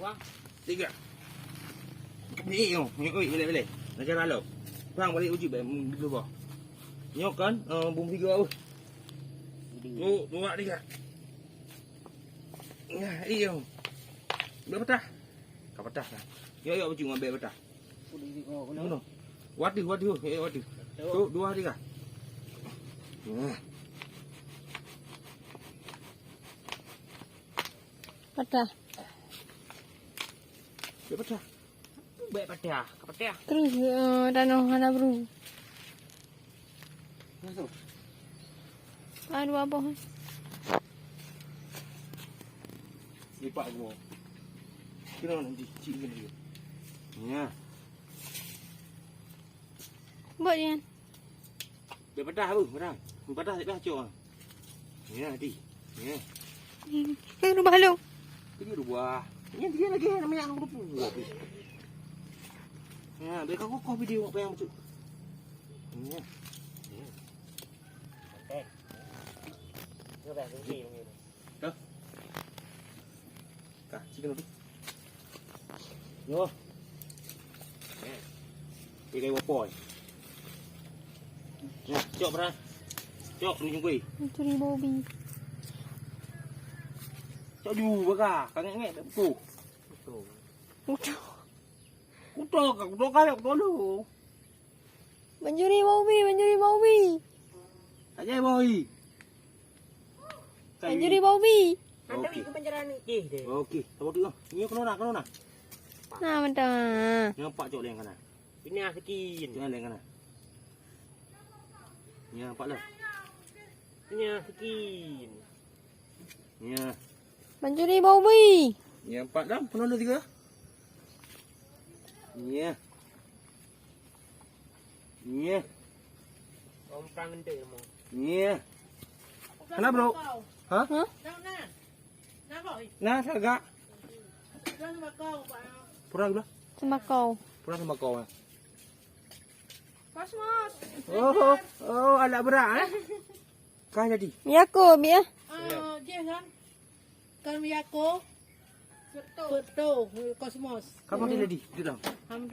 Dua. Tiga. Ni yo. Oi, balik. Nak jalan lo. Bang balik uji dulu bah. Nyok kan? Bum tiga tu. Tu, dua tiga. Ya, iyo. Ber petah. Kau petah kan? Yo yo uji ngambil petah. Mana? Wadi. Wadi. Tu, dua tiga. Patah. Ber petah. Baik petah. Kau petah. Terus tanah hana bro. Masuk. Aduh apa? Lipat gua. Kira nanti cik kena dia. Ya. Buat dia. Ber petah tu, berang. Petah tak dah cok. Ya, di. Ya. Yang rubah lu. Pergi buah. Ini dia lagi namanya aku buah. Ya, berikan kau video apa yang macam. Ya. Nó về cái gì mà nhiều này. Đâu? Cả chỉ cần đi. Vô. Đi đây bọc bòi. Nè, chọn ra. Chọn đi chung quỷ. Curi bobi. Chọn dù với cả nghe đậm củ. Cũng to cả cũng to cái cũng to đủ. Mencuri bobi. Tại dây bòi. Mencuri bobi. Nanti ke penjara ni. Deh. Okey, tahu tu. Ni kena nak. Nah, mentah. Nampak cok leng kana. Ini sekian. Jangan leng kana. Ni nampak lah. Ini sekian. Ni. Mencuri bobi. Ni nampak dah. Penuh dah tiga. Ni. Ni. Omprang gede mau. Ni. Kenapa bro? Hah? Hah? Nah, agak. Pura gula. Sembakau. Pura sembakau. Kosmos. Oh, alat berat eh. Kah jadi. Miyako, biar. Dia kan. Kan Miyako. Betul. Kosmos. Kamu dia jadi. Duduk. Ham